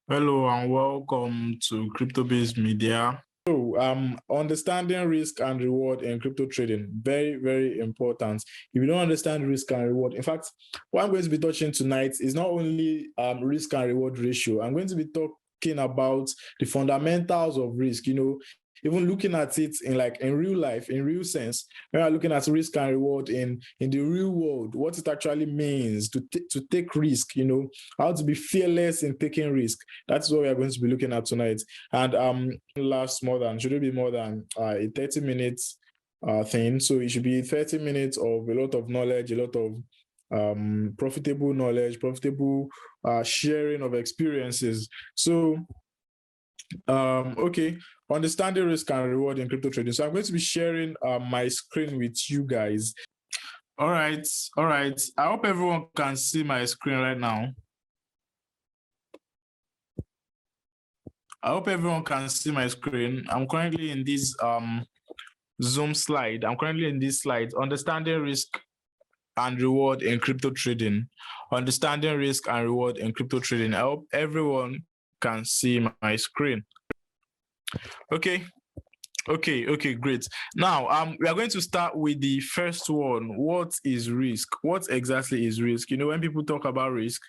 Hello and welcome to Crypto Based Media. So, understanding risk and reward in crypto trading, very, very important. If you don't understand risk and reward, in fact, what I'm going to be touching tonight is not only risk and reward ratio. I'm going to be talking about the fundamentals of risk. Even looking at it in real life, in real sense, when we're looking at risk and reward in the real world, what it actually means to take risk. How to be fearless in taking risk. That's what we are going to be looking at tonight. And should it be more than a 30 minutes thing? So it should be 30 minutes of a lot of knowledge, a lot of profitable knowledge, profitable sharing of experiences. So okay, understanding risk and reward in crypto trading. So I'm going to be sharing my screen with you guys. All right. I hope everyone can see my screen right now. I'm currently in this Zoom slide. Understanding risk and reward in crypto trading. Understanding risk and reward in crypto trading. I hope everyone can see my screen. Okay, great. Now, we are going to start with the first one. What is risk? What exactly is risk? When people talk about risk,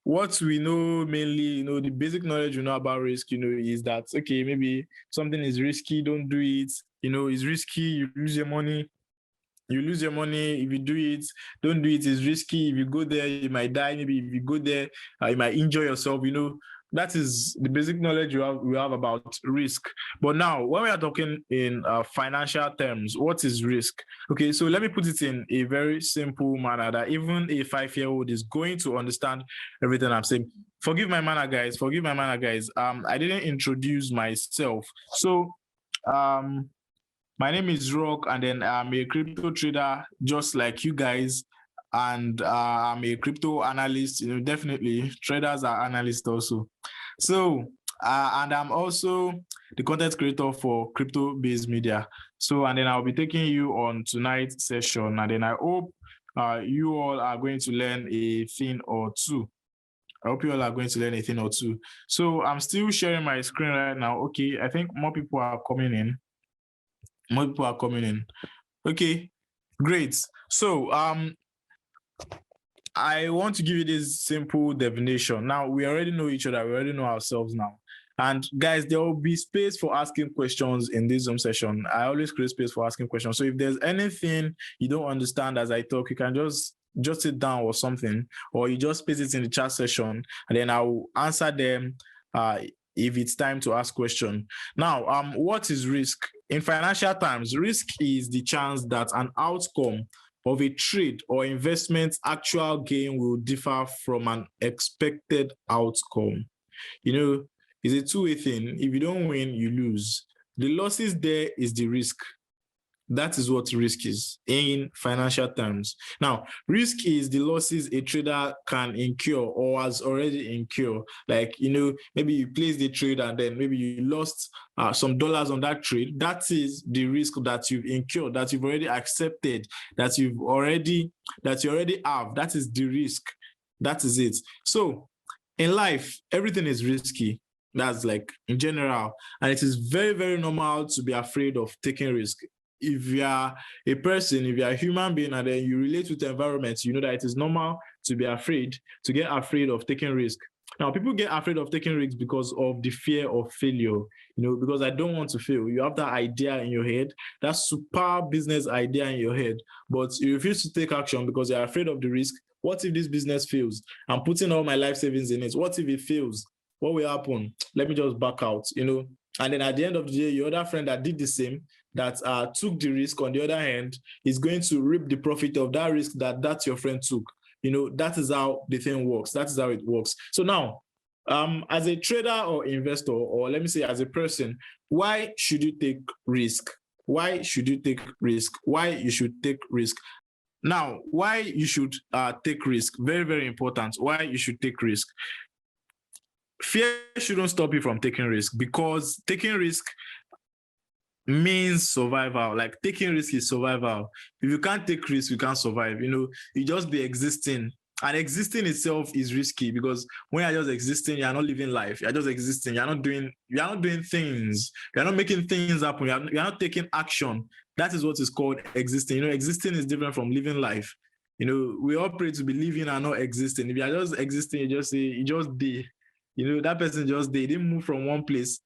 what we know mainly, the basic knowledge we know about risk, is that, okay, maybe something is risky, don't do it. It's risky, you lose your money. If you do it, don't do it. It's risky. If you go there, you might die. Maybe if you go there, you might injure yourself. That is the basic knowledge we have about risk. But now, when we are talking in financial terms, what is risk? Okay, so let me put it in a very simple manner that even a 5-year-old is going to understand everything I'm saying. Forgive my manner, guys. I didn't introduce myself. So, my name is Rock, and then I'm a crypto trader just like you guys, and I'm a crypto analyst. Definitely traders are analysts also. So, and I'm also the content creator for Crypto Based Media. So, and then I'll be taking you on tonight's session, and then I hope you all are going to learn a thing or two. So I'm still sharing my screen right now. Okay, I think more people are coming in. Okay, great. So I want to give you this simple definition. Now, we already know each other. We already know ourselves now. And guys, there will be space for asking questions in this Zoom session. I always create space for asking questions. So if there's anything you don't understand as I talk, you can just jot it down or something, or you just paste it in the chat session, and then I'll answer them if it's time to ask question. Now, what is risk? In financial terms, risk is the chance that an outcome of a trade or investment actual gain will differ from an expected outcome. It's a two-way thing. If you don't win, you lose. The losses there is the risk. That is what risk is in financial terms. Now, risk is the losses a trader can incur or has already incurred. Like, maybe you place the trade and then maybe you lost some dollars on that trade. That is the risk that you've incurred, that you've already accepted, that you already have. That is the risk. That is it. So in life, everything is risky. That's like in general. And it is very, very normal to be afraid of taking risk. If you are a person, if you are a human being, and then you relate with the environment, you know that it is normal to be afraid, to get afraid of taking risk. Now, people get afraid of taking risks because of the fear of failure, because I don't want to fail. You have that idea in your head, that super business idea in your head, but you refuse to take action because you're afraid of the risk. What if this business fails? I'm putting all my life savings in it. What if it fails? What will happen? Let me just back out, And then at the end of the day, your other friend that did the same, that took the risk, on the other hand, is going to reap the profit of that risk that your friend took. That is how the thing works. That is how it works. So now, as a trader or investor, or let me say as a person, why should you take risk? Why should you take risk? Why you should take risk? Now, why you should take risk? Very, very important. Why you should take risk? Fear shouldn't stop you from taking risk, because taking risk means survival. Like, taking risk is survival. If you can't take risk, you can't survive. You just be existing And existing itself is risky, because when you're just existing, you're not living life. You're just existing. You're not doing things. You're not making things happen. You're not taking action. That is what is called existing. Existing is different from living life. We operate to be living and not existing. If you're just existing, you just say, you just day. That person just day. They didn't move from one place.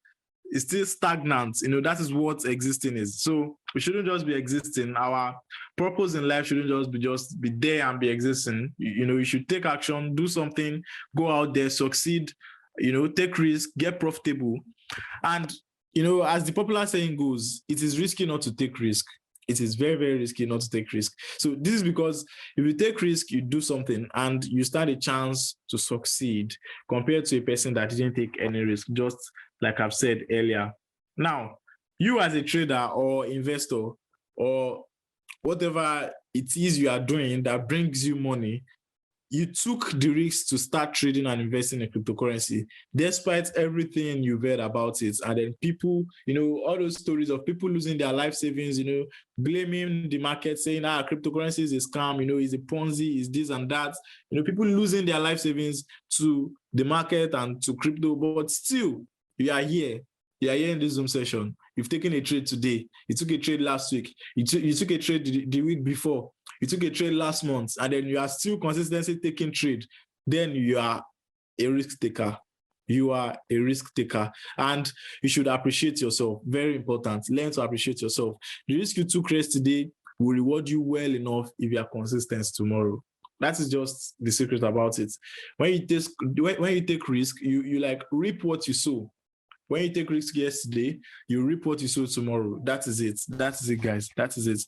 It's still stagnant. That is what existing is. So we shouldn't just be existing. Our purpose in life shouldn't just be there and be existing. You should take action, do something, go out there, succeed, take risk, get profitable. And, as the popular saying goes, it is risky not to take risk. It is very, very risky not to take risk. So this is because if you take risk, you do something and you stand a chance to succeed compared to a person that didn't take any risk, just like I've said earlier. Now, you as a trader or investor or whatever it is you are doing that brings you money, you took the risk to start trading and investing in cryptocurrency, despite everything you've heard about it. And then people, all those stories of people losing their life savings, blaming the market, saying, cryptocurrency is a scam, is a Ponzi, is this and that. People losing their life savings to the market and to crypto, but still, you are here. You are here in this Zoom session. You've taken a trade today. You took a trade last week. You took a trade the week before. You took a trade last month, and then you are still consistently taking trade. Then you are a risk taker. You are a risk taker, and you should appreciate yourself. Very important. Learn to appreciate yourself. The risk you took today will reward you well enough if you are consistent tomorrow. That is just the secret about it. When you take risk, you like reap what you sow. When you take risk yesterday, you reap what you sow tomorrow. That is it. That is it, guys. That is it.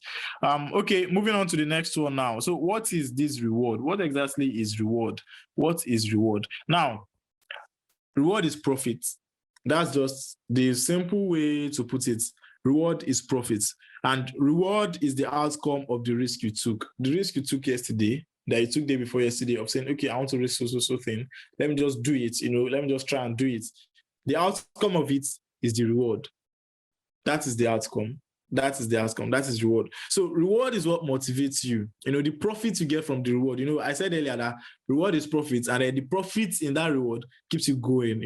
Okay, moving on to the next one now. So what is this reward? What exactly is reward? What is reward? Now, reward is profit. That's just the simple way to put it. Reward is profit. And reward is the outcome of the risk you took. The risk you took yesterday, that you took day before yesterday, of saying, okay, I want to risk so thing. Let me just do it. Let me just try and do it. The outcome of it is the reward. That is the outcome. That is the outcome. That is reward. So reward is what motivates you. The profit you get from the reward. I said earlier that reward is profit, and then the profit in that reward keeps you going.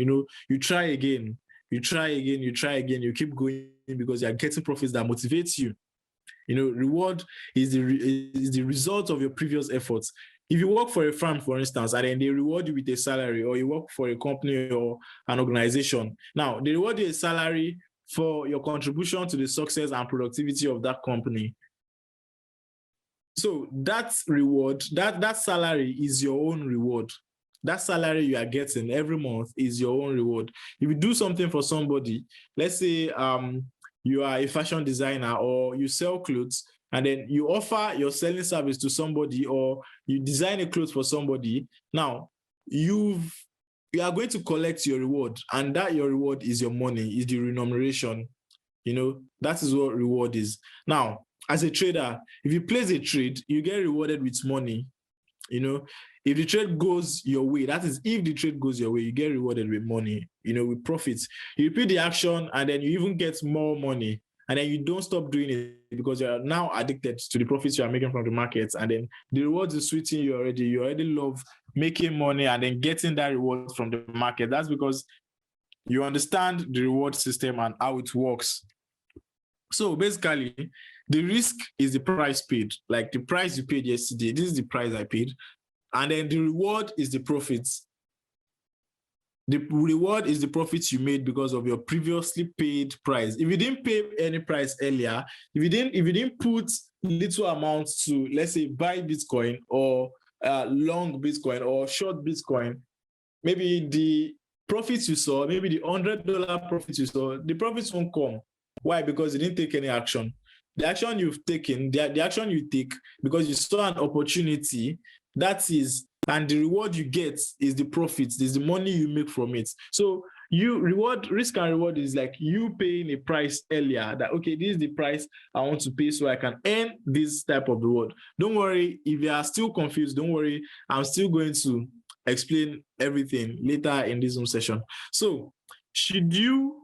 You try again, you try again, you try again, you keep going because you are getting profits that motivates you. Reward is the result of your previous efforts. If you work for a firm, for instance, and then they reward you with a salary, or you work for a company or an organization, now they reward you a salary for your contribution to the success and productivity of that company. So that reward, that salary is your own reward. That salary you are getting every month is your own reward. If you do something for somebody, let's say you are a fashion designer or you sell clothes, and then you offer your selling service to somebody, or you design a clothes for somebody. Now, you are going to collect your reward, and that your reward is your money, is the remuneration. That is what reward is. Now, as a trader, if you place a trade, you get rewarded with money. If the trade goes your way, that is, if the trade goes your way, you get rewarded with money, with profits. You repeat the action, and then you even get more money. And then you don't stop doing it because you are now addicted to the profits you are making from the markets. And then the rewards is sweeting you already. You already love making money and then getting that reward from the market. That's because you understand the reward system and how it works. So basically, the risk is the price paid. Like the price you paid yesterday, this is the price I paid. And then the reward is the profits. The reward is the profits you made because of your previously paid price. If you didn't pay any price earlier, if you didn't put little amounts to, let's say, buy Bitcoin or long Bitcoin or short Bitcoin, maybe the profits you saw, maybe the $100 profits you saw, the profits won't come. Why? Because you didn't take any action. The action you've taken, the action you take because you saw an opportunity, that is, and the reward you get is the profits, is the money you make from it. So risk and reward is like you paying a price earlier that, okay, this is the price I want to pay so I can earn this type of reward. Don't worry, if you are still confused, don't worry, I'm still going to explain everything later in this Zoom session. So should you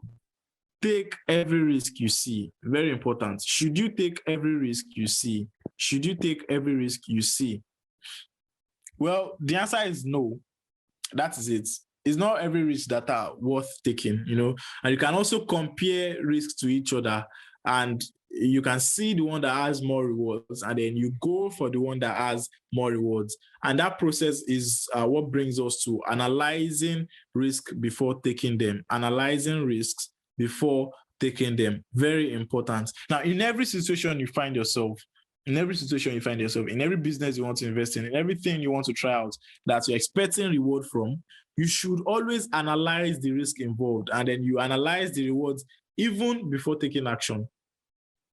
take every risk you see? Very important. Should you take every risk you see? Should you take every risk you see? Well, the answer is no. That is it. It's not every risk that are worth taking, and you can also compare risks to each other, and you can see the one that has more rewards, and then you go for the one that has more rewards. And that process is what brings us to analyzing risk before taking them. Analyzing risks before taking them. Very important. Now, in every situation you find yourself, in every business you want to invest in everything you want to try out that you're expecting reward from, you should always analyze the risk involved, and then you analyze the rewards even before taking action.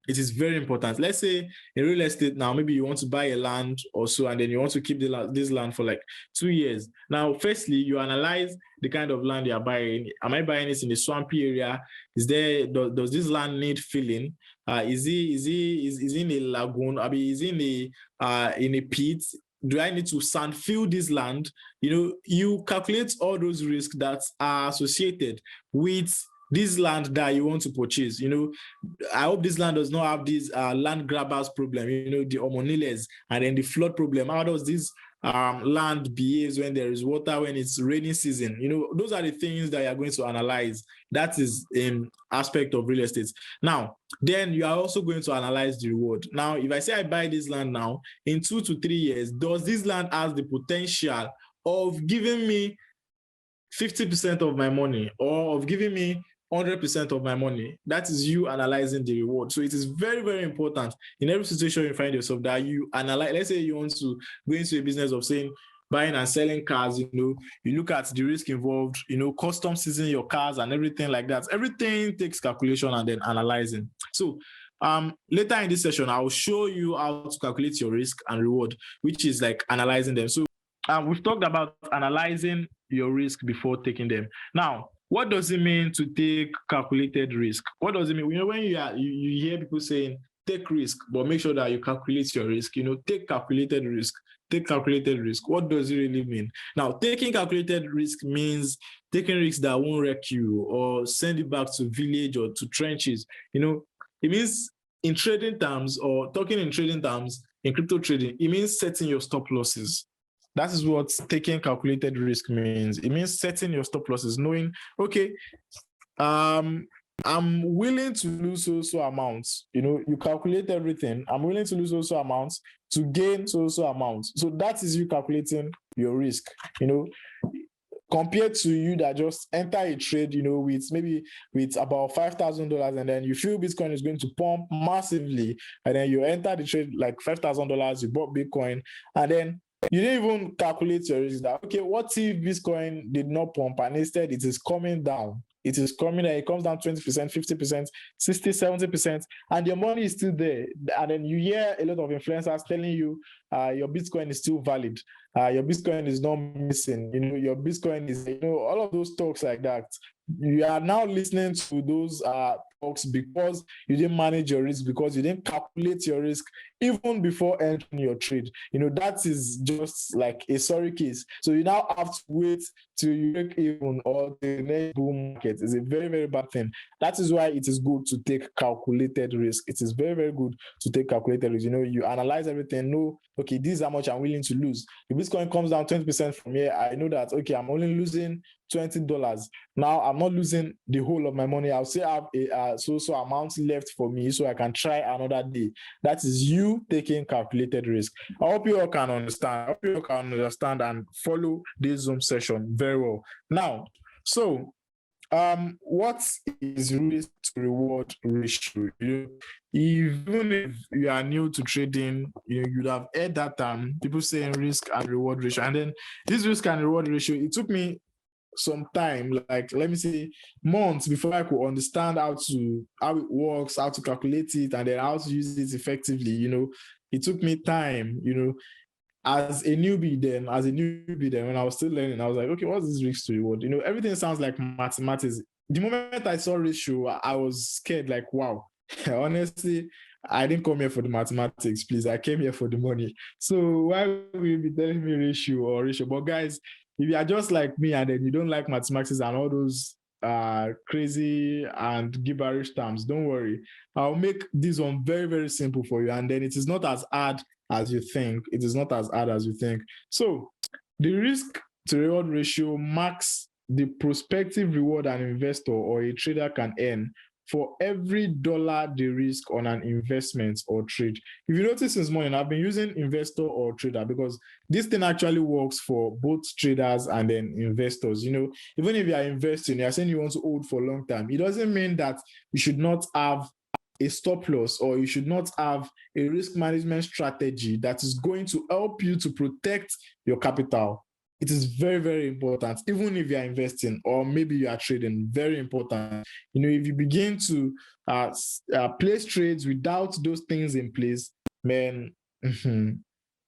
It is very important. Let's say in real estate now, maybe you want to buy a land or so, and then you want to keep this land for like 2 years. Now, firstly, you analyze the kind of land you are buying. Am I buying this in a swampy area? Does this land need filling? Is it in a lagoon? I mean, is it in a pit? Do I need to sand fill this land? You calculate all those risks that are associated with this land that you want to purchase. I hope this land does not have this land grabbers problem, the omoniles, and then the flood problem. How does this land behaves when there is water, when it's rainy season? Those are the things that you are going to analyze. That is an aspect of real estate. Now, then you are also going to analyze the reward. Now, if I say I buy this land now, in 2 to 3 years, does this land have the potential of giving me 50% of my money, or of giving me 100% of my money? That is you analyzing the reward. So it is very, very important in every situation you find yourself that you analyze. Let's say you want to go into a business of saying buying and selling cars, you look at the risk involved, custom seasoning your cars and everything like that. Everything takes calculation and then analyzing. So later in this session, I'll show you how to calculate your risk and reward, which is like analyzing them. So we've talked about analyzing your risk before taking them. Now, what does it mean to take calculated risk? What does it mean? When you hear people saying take risk, but make sure that you calculate your risk, take calculated risk. Take calculated risk. What does it really mean? Now, taking calculated risk means taking risks that won't wreck you or send you back to village or to trenches. It means in trading terms, or talking in trading terms, in crypto trading, it means setting your stop losses. That is what taking calculated risk means. It means setting your stop losses, knowing, okay, I'm willing to lose so amounts. You calculate everything. I'm willing to lose so amounts to gain so amounts. So that is you calculating your risk, compared to you that just enter a trade, with about $5,000, and then you feel Bitcoin is going to pump massively, and then you enter the trade like $5,000, you bought Bitcoin, and then you didn't even calculate your risk that, okay, what if Bitcoin did not pump and instead it is coming down? It is coming down, it comes down 20%, 50%, 60, 70%, and your money is still there. And then you hear a lot of influencers telling you your Bitcoin is still valid. Your Bitcoin is not missing. Your Bitcoin is, all of those talks like that. You are now listening to those talks because you didn't manage your risk, because you didn't calculate your risk even before entering your trade. That is just like a sorry case. So you now have to wait till you break even or the next boom market. It's a very, very bad thing. That is why it is good to take calculated risk. It is very, very good to take calculated risk. You analyze everything, know, okay, this is how much I'm willing to lose. If Bitcoin comes down 20% from here, I know that, okay, I'm only losing $20. Now I'm not losing the whole of my money. I'll still have a so amount left for me, so I can try another day. That is you taking calculated risk. I hope you all can understand. And follow this Zoom session very well. Now, so what is risk to reward ratio? Even if you are new to trading, you'd have heard that term, people saying risk and reward ratio. And then this risk and reward ratio, it took me some time, like let me say months, before I could understand how it works, how to calculate it, and then how to use it effectively. It took me time, as a newbie then, when I was still learning, I was like, okay, what's this risk to reward? Everything sounds like mathematics. The moment I saw ratio, I was scared, like, wow. Honestly, I didn't come here for the mathematics, please. I came here for the money. So why will you be telling me ratio? But guys, if you are just like me and then you don't like mathematics and all those crazy and gibberish terms, don't worry. I'll make this one very, very simple for you. And then it is not as hard as you think. It is not as hard as you think. So the risk to reward ratio marks the prospective reward an investor or a trader can earn for every dollar they risk on an investment or trade. If you notice this morning, I've been using investor or trader because this thing actually works for both traders and then investors. Even if you are investing, you are saying you want to hold for a long time. It doesn't mean that you should not have a stop loss or you should not have a risk management strategy that is going to help you to protect your capital. It is very, very important, even if you are investing or maybe you are trading, very important. If you begin to place trades without those things in place, man,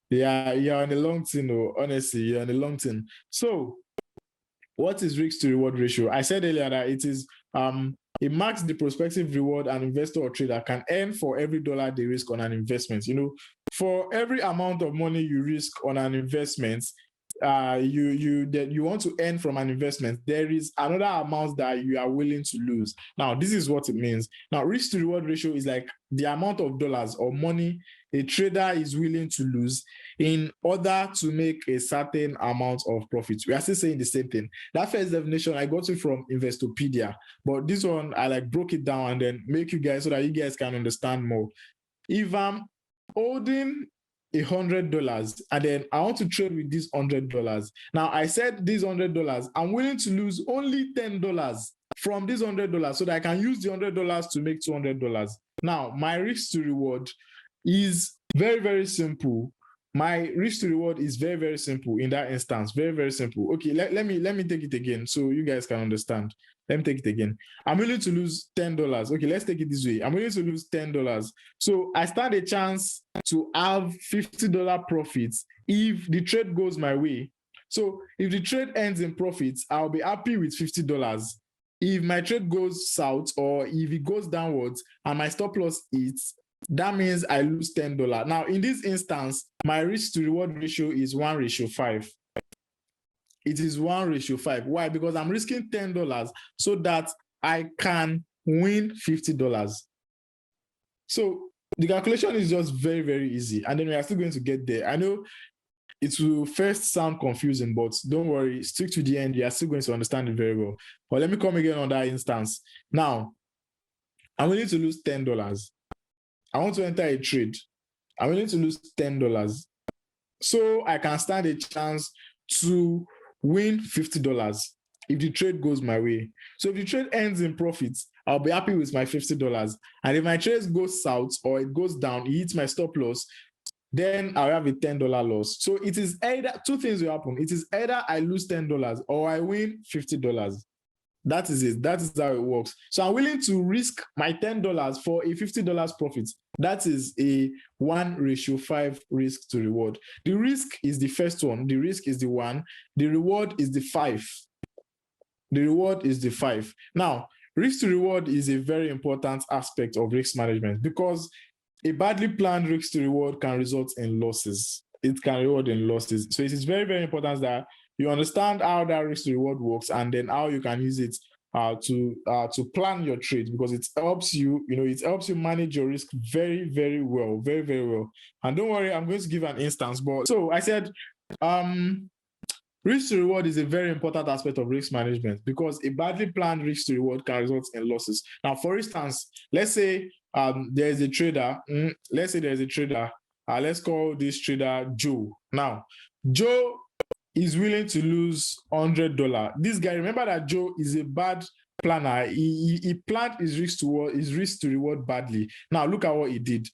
yeah, you're on the long thing, honestly, you're on the long thing. So what is risk to reward ratio? I said earlier that it marks the prospective reward an investor or trader can earn for every dollar they risk on an investment. For every amount of money you risk on an investment, you want to earn from an investment, there is another amount that you are willing to lose. Now, this is what it means. Now, risk to reward ratio is like the amount of dollars or money a trader is willing to lose in order to make a certain amount of profit. We are still saying the same thing. That first definition, I got it from Investopedia, but this one, I broke it down and then make you guys so that you guys can understand more. If I'm holding $100 and then I want to trade with this $100. Now, I said this $100, I'm willing to lose only $10 from this $100 so that I can use the $100 to make $200. Now, my risk to reward is very, very simple. My risk to reward is very, very simple in that instance. Very, very simple. Okay, let me take it again so you guys can understand. Let me take it again. I'm willing to lose $10. Okay, let's take it this way. I'm willing to lose $10. So I stand a chance to have $50 profits if the trade goes my way. So if the trade ends in profits, I'll be happy with $50. If my trade goes south or if it goes downwards and my stop loss hits, that means I lose $10. Now, in this instance, my risk to reward ratio is 1:5. It is 1:5. Why? Because I'm risking $10 so that I can win $50. So the calculation is just very, very easy. And then we are still going to get there. I know it will first sound confusing, but don't worry, stick to the end. You are still going to understand it very well. But let me come again on that instance. Now, I'm willing to lose $10. I want to enter a trade. I'm willing to lose $10. So I can stand a chance to win $50 if the trade goes my way. So if the trade ends in profits, I'll be happy with my $50. And if my trade goes south or it goes down, it hits my stop loss, then I'll have a $10 loss. So it is either two things will happen. It is either I lose $10 or I win $50. That is it. That is how it works. So I'm willing to risk my $10 for a $50 profit. That is a 1:5 risk to reward. The risk is the first one. The risk is the 1. The reward is the 5. The reward is the 5. Now, risk to reward is a very important aspect of risk management because a badly planned risk to reward can result in losses. It can reward in losses. So it is very, very important that you understand how that risk to reward works and then how you can use it to plan your trade, because it helps you, it helps you manage your risk very, very well, very, very well. And don't worry, I'm going to give an instance. But so I said, risk to reward is a very important aspect of risk management because a badly planned risk to reward can result in losses. Now, for instance, let's say there is a trader. Let's say there is a trader. Let's call this trader Joe. Now, Joe is willing to lose $100. This guy, remember that Joe is a bad planner. He planned his risk to reward badly. Now look at what he did.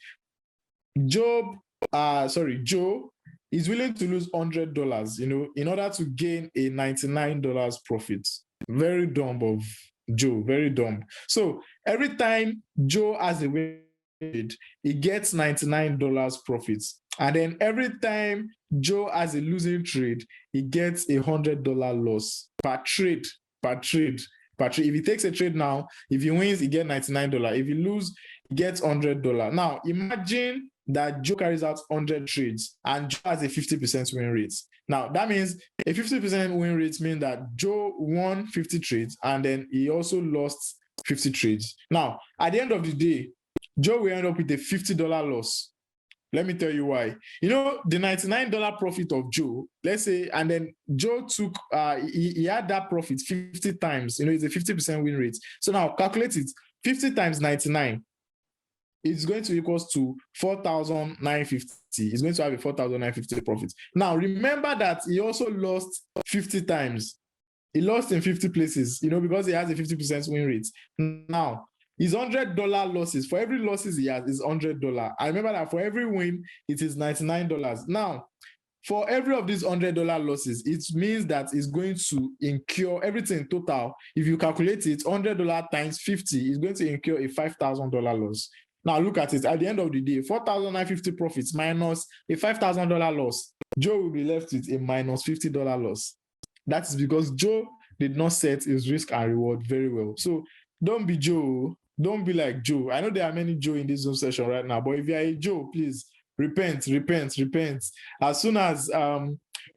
Joe is willing to lose $100, in order to gain a $99 profit. Very dumb of Joe, very dumb. So every time Joe has a win, he gets $99 profits. And then every time Joe has a losing trade, he gets a $100 loss per trade. If he takes a trade now, if he wins, he gets $99. If he loses, he gets $100. Now, imagine that Joe carries out 100 trades and Joe has a 50% win rate. Now, that means a 50% win rate means that Joe won 50 trades and then he also lost 50 trades. Now, at the end of the day, Joe will end up with a $50 loss. Let me tell you why. You know, the $99 profit of Joe, let's say, and then Joe took, he had that profit 50 times. You know, it's a 50% win rate. So now calculate it. 50 times 99 is going to equals to 4,950. He's going to have a 4,950 profit. Now, remember that he also lost 50 times. He lost in 50 places, you know, because he has a 50% win rate. Now, his $100 losses, for every losses he has, is $100. I remember that for every win, it is $99. Now, for every of these $100 losses, it means that it's going to incur everything total. If you calculate it, $100 times 50 is going to incur a $5,000 loss. Now, look at it. At the end of the day, 4,950 profits minus a $5,000 loss. Joe will be left with a minus $50 loss. That is because Joe did not set his risk and reward very well. So don't be Joe. Don't be like Joe. I know there are many Joe in this Zoom session right now, but if you are a Joe, please repent. As soon as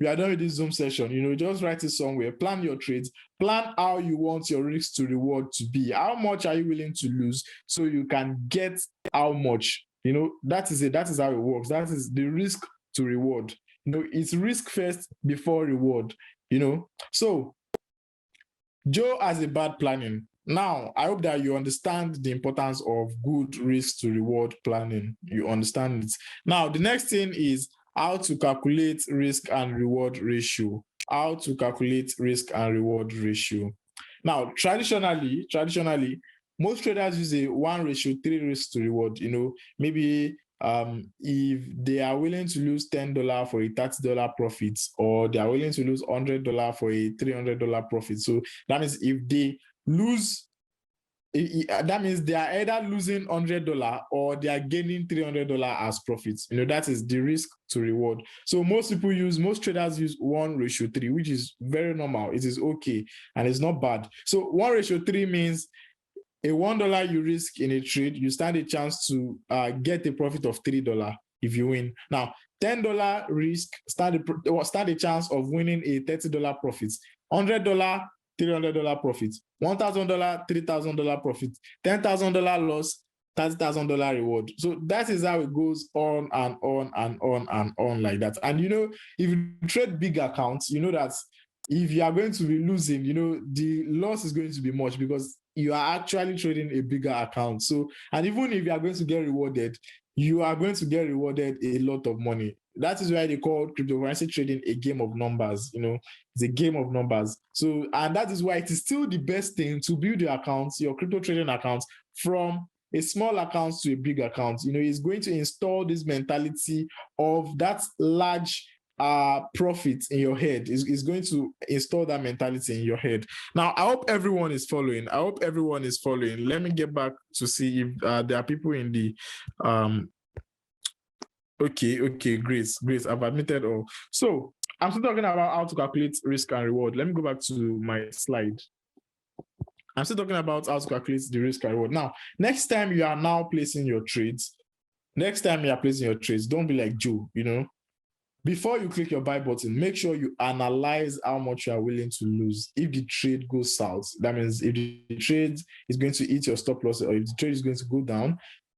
we are done with this Zoom session, you know, just write it somewhere. Plan your trades. Plan how you want your risk to reward to be. How much are you willing to lose so you can get how much? You know, that is it. That is how it works. That is the risk to reward. You know, it's risk first before reward. You know, so Joe has a bad planning. Now, I hope that you understand the importance of good risk to reward planning. You understand it. Now, the next thing is how to calculate risk and reward ratio. How to calculate risk and reward ratio. Now, traditionally, most traders use a 1:3 risk to reward. You know, maybe if they are willing to lose $10 for a $30 profit, or they are willing to lose $100 for a $300 profit. So that means if they lose, that means they are either losing $100 or they are gaining $300 as profits. You know, that is the risk to reward. So most traders use 1:3, which is very normal. It is okay and it's not bad. So 1:3 means a $1 you risk in a trade, you stand a chance to get a profit of $3 if you win. Now, $10 risk, stand a chance of winning a $30 profit. $100, $300 profit. $1,000, $3,000 profit. $10,000 loss, $30,000 reward. So that is how it goes on and on and on and on like that. And you know, if you trade big accounts, you know that if you are going to be losing, you know, the loss is going to be much because you are actually trading a bigger account. So, and even if you are going to get rewarded, you are going to get rewarded a lot of money. That is why they call cryptocurrency trading a game of numbers. You know, it's a game of numbers. So, and that is why it is still the best thing to build your accounts, your crypto trading accounts, from a small account to a big account. You know, it's going to install this mentality of that large profit in your head. Is going to install that mentality in your head. Now, I hope everyone is following. Let me get back to see if there are people in the okay, great. I've admitted all. So I'm still talking about how to calculate risk and reward. Let me go back to my slide. I'm still talking about how to calculate the risk and reward. Now, next time you are now placing your trades, don't be like Joe, you know. Before you click your buy button, make sure you analyze how much you are willing to lose. If the trade goes south, that means if the trade is going to hit your stop loss, or if the trade is going to go down,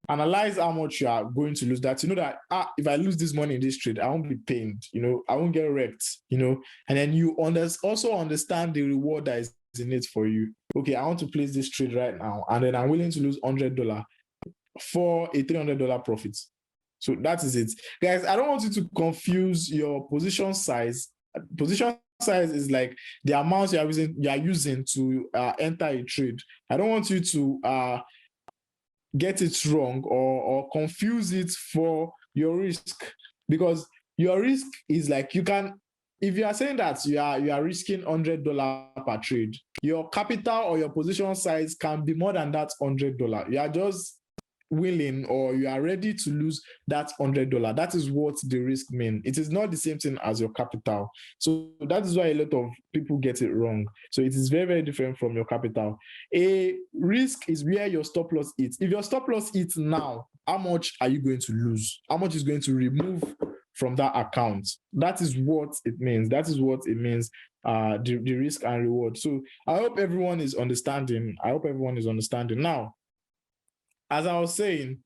analyze how much you are going to lose. That you know that if I lose this money in this trade, I won't be pained. You know, I won't get wrecked. You know, and then you also understand the reward that is in it for you. Okay, I want to place this trade right now, and then I'm willing to lose $100 for a $300 profit. So that is it. Guys, I don't want you to confuse your position size. Position size is like the amount you are using to enter a trade. I don't want you to get it wrong or confuse it for your risk, because your risk is like, you can, if you are saying that you are risking $100 per trade, your capital or your position size can be more than that $100. You are just willing, or you are ready to lose that $100. That is what the risk means. It is not the same thing as your capital. So that is why a lot of people get it wrong. So it is very, very different from your capital. A risk is where your stop loss is. If your stop loss is now, how much are you going to lose? How much is going to remove from that account? That is what it means. That is what it means, the risk and reward. So I hope everyone is understanding. Now, as I was saying,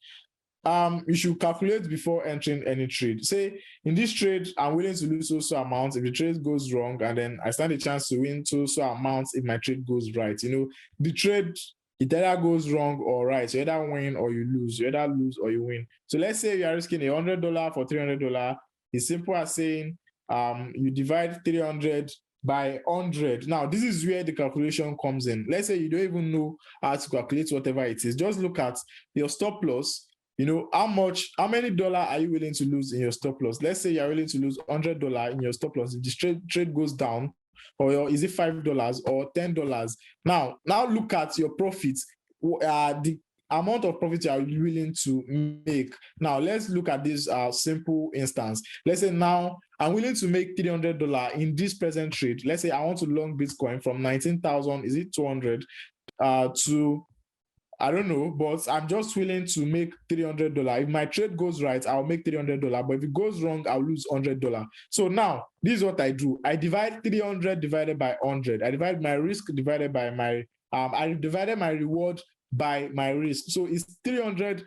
you should calculate before entering any trade. Say in this trade, I'm willing to lose so amount if the trade goes wrong, and then I stand a chance to win so amounts if my trade goes right. The trade, it either goes wrong or right. You either win or you lose. You either lose or you win. So let's say you are risking $100 for $300. It's simple as saying you divide 300 by 100. Now, this is where the calculation comes in. Let's say you don't even know how to calculate whatever it is. Just look at your stop loss. How many dollars are you willing to lose in your stop loss? Let's say you're willing to lose $100 in your stop loss. If the trade goes down, or is it $5 or $10? Now look at your profits. The amount of profit you are willing to make. Now let's look at this simple instance. Let's say now I'm willing to make $300 in this present trade. Let's say I want to long Bitcoin from 19,000, is it 200 to, I don't know, but I'm just willing to make $300. If my trade goes right, I'll make $300. But if it goes wrong, I'll lose $100. So now, this is what I do. I divide 300 divided by 100. I divide my risk divided by my, I divided my reward by my risk. So it's 300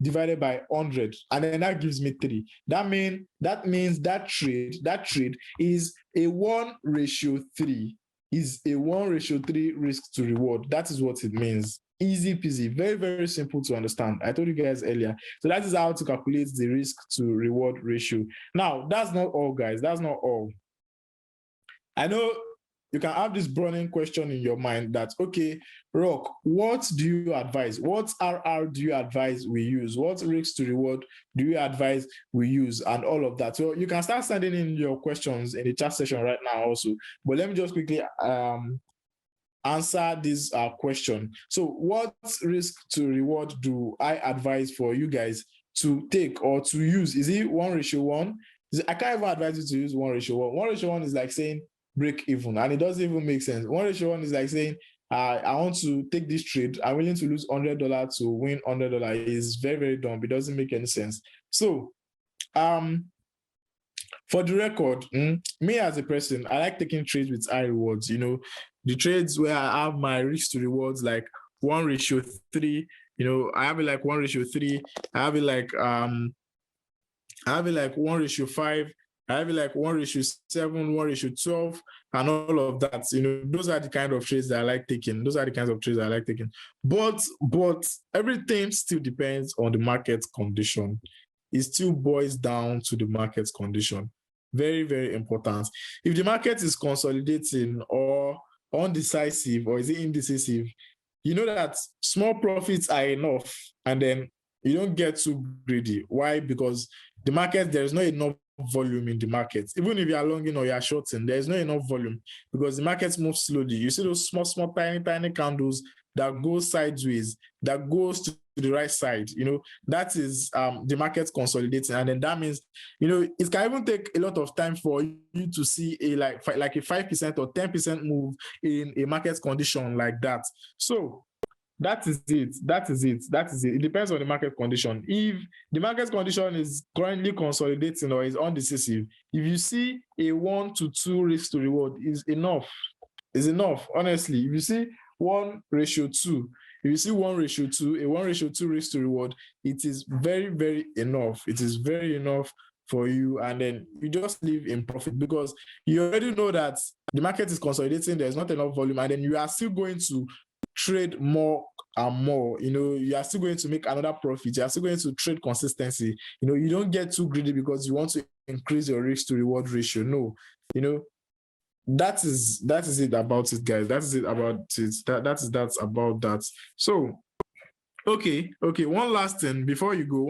divided by 100, and then that gives me 3. That means that trade is a 1:3. Is a 1:3 risk to reward. That is what it means. Easy peasy, very, very simple to understand. I told you guys earlier. So that is how to calculate the risk to reward ratio. Now, that's not all, guys. That's not all. I know you can have this burning question in your mind that, okay, Rock, what do you advise? What RR do you advise we use? What risk to reward do you advise we use? And all of that. So you can start sending in your questions in the chat session right now also. But let me just quickly answer this question. So what risk to reward do I advise for you guys to take or to use? Is it 1:1? I can't even advise you to use 1:1. 1:1 is like saying break even, and it doesn't even make sense. 1:1 is like saying I want to take this trade. I'm willing to lose $100 to win $100. It's very, very dumb. It doesn't make any sense. So for the record, me as a person, I like taking trades with high rewards. The trades where I have my risk to rewards like 1:3. I have it like 1:3. I have it like 1:5. I have it like 1:7, 1:12, and all of that. Those are the kind of trades that I like taking. Those are the kinds of trades I like taking. But everything still depends on the market condition. It still boils down to the market condition. Very, very important. If the market is consolidating or undecisive, or is it indecisive, you know that small profits are enough, and then you don't get too greedy. Why? Because the market, there is not enough volume in the market. Even if you are longing or you are shorting, there is not enough volume because the market moves slowly. You see those small, tiny candles that go sideways, that goes to the right side. That is the market consolidating, and then that means it can even take a lot of time for you to see a like a 5% or 10% move in a market condition like that. So that is it. It depends on the market condition. If the market condition is currently consolidating or is undecisive, if you see a 1:2 risk to reward, is enough. Honestly. If you see 1:2, if you see 1:2, a 1:2 risk to reward, it is very, very enough. It is very enough for you, and then you just live in profit because you already know that the market is consolidating, there's not enough volume, and then you are still going to trade more and more. You are still going to make another profit. You are still going to trade consistency. You don't get too greedy because you want to increase your risk to reward ratio. No, that is it about it, guys. That is it about it. That's about that. So okay, one last thing before you go.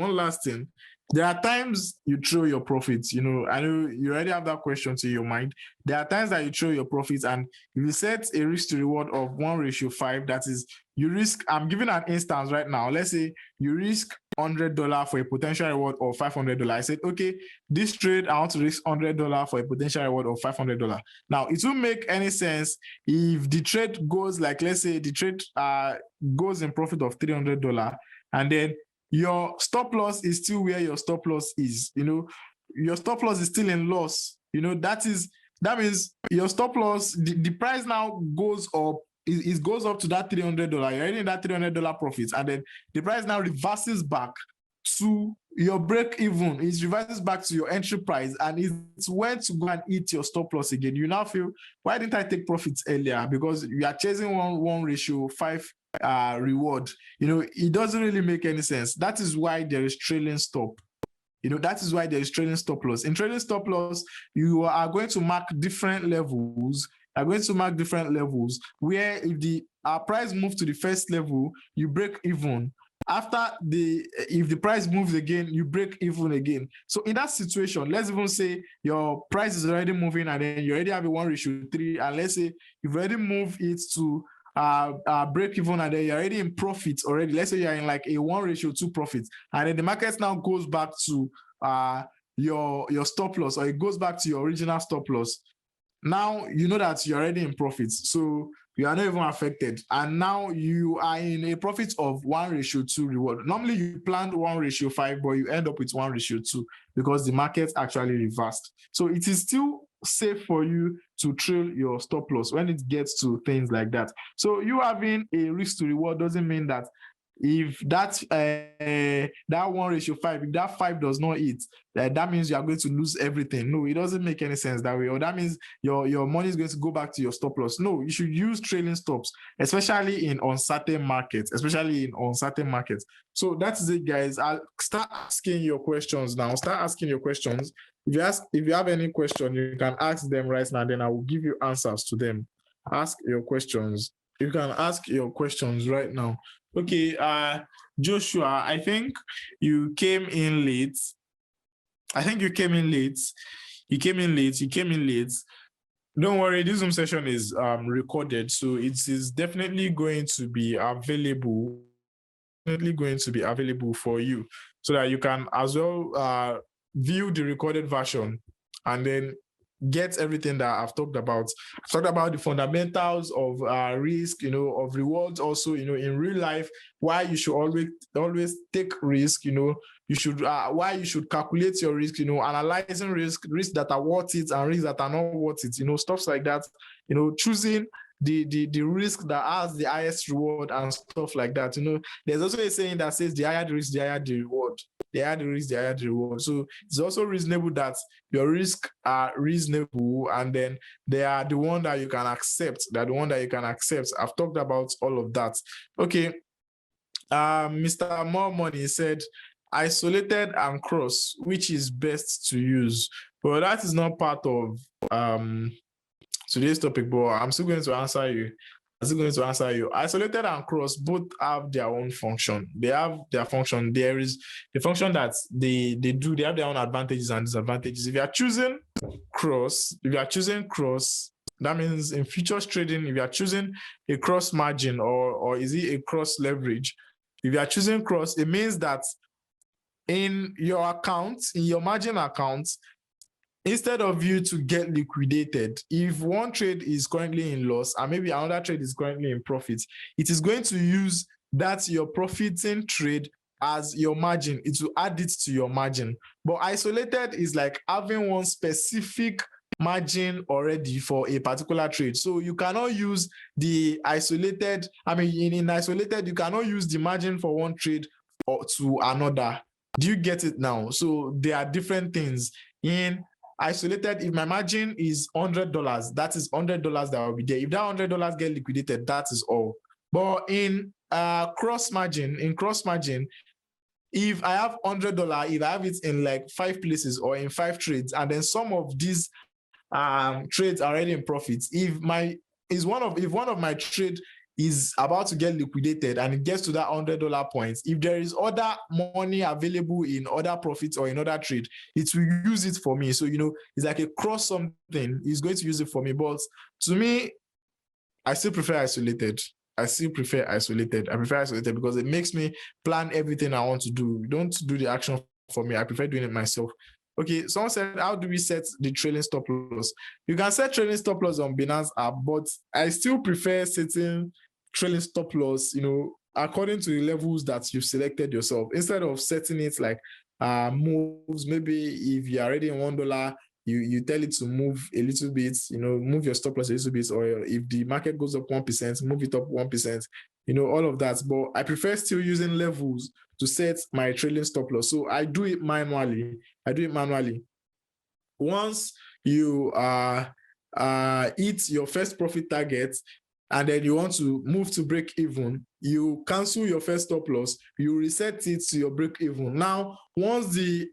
There are times you throw your profits. I know you already have that question to your mind. There are times that you throw your profits, and if you set a risk to reward of 1:5, that is, you risk, I'm giving an instance right now. Let's say you risk $100 for a potential reward of $500. I said, okay, this trade, I want to risk $100 for a potential reward of $500. Now, it won't make any sense if the trade goes, like, let's say the trade goes in profit of $300, and then your stop loss is still where your stop loss is. Your stop loss is still in loss. That means your stop loss, the price now goes up. It goes up to that $300. You're earning that $300 profits, and then the price now reverses back to your break even. It reverses back to your entry price, and it's when to go and eat your stop loss again. You now feel, why didn't I take profits earlier? Because you are chasing one ratio 5 reward. It doesn't really make any sense. That is why there is trailing stop. That is why there is trailing stop loss. In trailing stop loss, you are going to mark different levels. Where if the price moves to the first level, you break even. If the price moves again, you break even again. So in that situation, let's even say your price is already moving and then you already have a 1:3, and let's say you've already moved it to break even and then you're already in profit already. Let's say you're in like a 1:2 profit, and then the market now goes back to your stop loss, or it goes back to your original stop loss. Now you know that you're already in profits, so you are not even affected, and now you are in a profit of 1:2 reward. Normally you planned 1:5, but you end up with 1:2 because the market actually reversed. So it is still safe for you to trail your stop loss when it gets to things like that. So you having a risk to reward doesn't mean that if that 1:5, if that 5 does not hit, that means you are going to lose everything. No, it doesn't make any sense that way. Or that means your money is going to go back to your stop loss. No, you should use trailing stops, especially in uncertain markets. So that's it, guys. I'll start asking your questions now. If you have any question, you can ask them right now, then I will give you answers to them. Ask your questions. You can ask your questions right now. Okay, Joshua, I think you came in late. You came in late. Don't worry, this Zoom session is recorded, so it is definitely going to be available. For you, so that you can as well view the recorded version and then get everything that I've talked about. I've talked about the fundamentals of risk, of rewards also, in real life, why you should always take risk, why you should calculate your risk, analyzing risks that are worth it and risks that are not worth it, stuff like that, choosing the risk that has the highest reward and stuff like that. There's also a saying that says the higher the risk, the higher the reward. The higher the risk, the higher the reward. So it's also reasonable that your risks are reasonable, and then they are the one that you can accept. I've talked about all of that. Okay. Mr. More Money said, isolated and cross, which is best to use? Well, that is not part of today's topic, but I'm still going to answer you. Isolated and cross both have their own function. They have their function. There is the function that they have their own advantages and disadvantages. If you are choosing cross, that means in futures trading, if you are choosing a cross margin or is it a cross leverage, if you are choosing cross, it means that in your account, in your margin account, instead of you to get liquidated, if one trade is currently in loss and maybe another trade is currently in profit, it is going to use that your profiting trade as your margin. It will add it to your margin. But isolated is like having one specific margin already for a particular trade. So you cannot use the isolated, in isolated, you cannot use the margin for one trade or to another. Do you get it now? So there are different things. In isolated, if my margin is $100, that is $100 that will be there. If that $100 get liquidated, that is all. But in cross margin, if I have $100, if I have it in like 5 places or in 5 trades, and then some of these trades are already in profits, if one of my trade is about to get liquidated and it gets to that $100 points, if there is other money available in other profits or in other trade, it will use it for me. So it's like a cross something, it's going to use it for me. But to me, I still prefer isolated. I prefer isolated because it makes me plan everything I want to do. Don't do the action for me. I prefer doing it myself. Okay, someone said, how do we set the trailing stop loss? You can set trailing stop loss on Binance app, but I still prefer setting trailing stop loss, according to the levels that you've selected yourself, instead of setting it like moves. Maybe if you're already in $1, you tell it to move a little bit, move your stop loss a little bit, or if the market goes up 1%, move it up 1%. all of that. But I prefer still using levels to set my trailing stop loss. So I do it manually. Once you hit your first profit target, and then you want to move to break even, you cancel your first stop loss, you reset it to your break even. Now, once the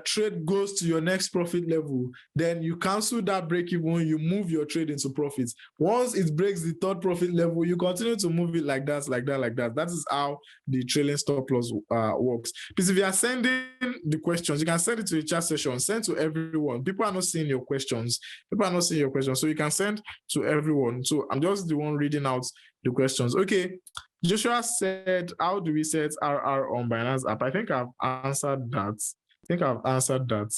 trade goes to your next profit level, then you cancel that break even, you move your trade into profits. Once it breaks the third profit level, you continue to move it like that. That is how the trailing stop loss works. Because if you are sending the questions, you can send it to the chat session, send to everyone. People are not seeing your questions. So you can send to everyone. So I'm just the one reading out the questions. Okay. Joshua said, how do we set RR on Binance app? I think I've answered that.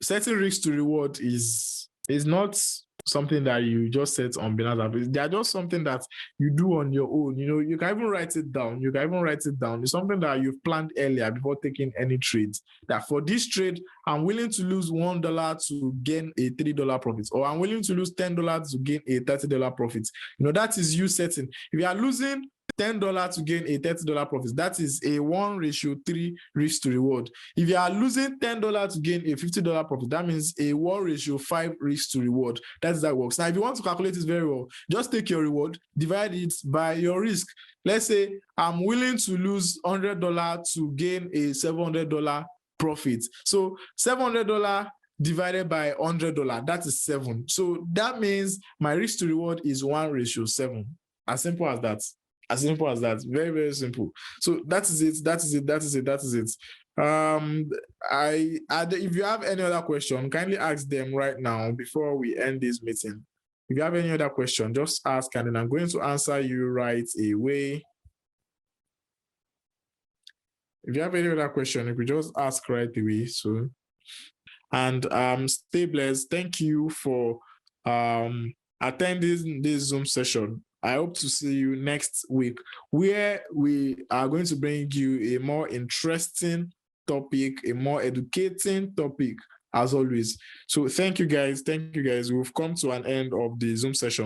Setting risk to reward is not something that you just set on Binance app. They are just something that you do on your own. You can even write it down. It's something that you've planned earlier before taking any trades. That for this trade, I'm willing to lose $1 to gain a $3 profit, or I'm willing to lose $10 to gain a $30 profit. That is you setting. If you are losing $10 to gain a $30 profit, that is a 1:3 risk to reward. If you are losing $10 to gain a $50 profit, that means a 1:5 risk to reward. That's how it works. Now, if you want to calculate it very well, just take your reward, divide it by your risk. Let's say I'm willing to lose $100 to gain a $700 profit. So $700 divided by $100, that is 7. So that means my risk to reward is 1:7. As simple as that. Very, very simple. So that is it. If you have any other question, kindly ask them right now before we end this meeting. If you have any other question, just ask, and then I'm going to answer you right away. If you have any other question, you could just ask right away. So, and stay blessed. Thank you for attending this Zoom session. I hope to see you next week, where we are going to bring you a more interesting topic, a more educating topic, as always. So thank you guys. We've come to an end of the Zoom session.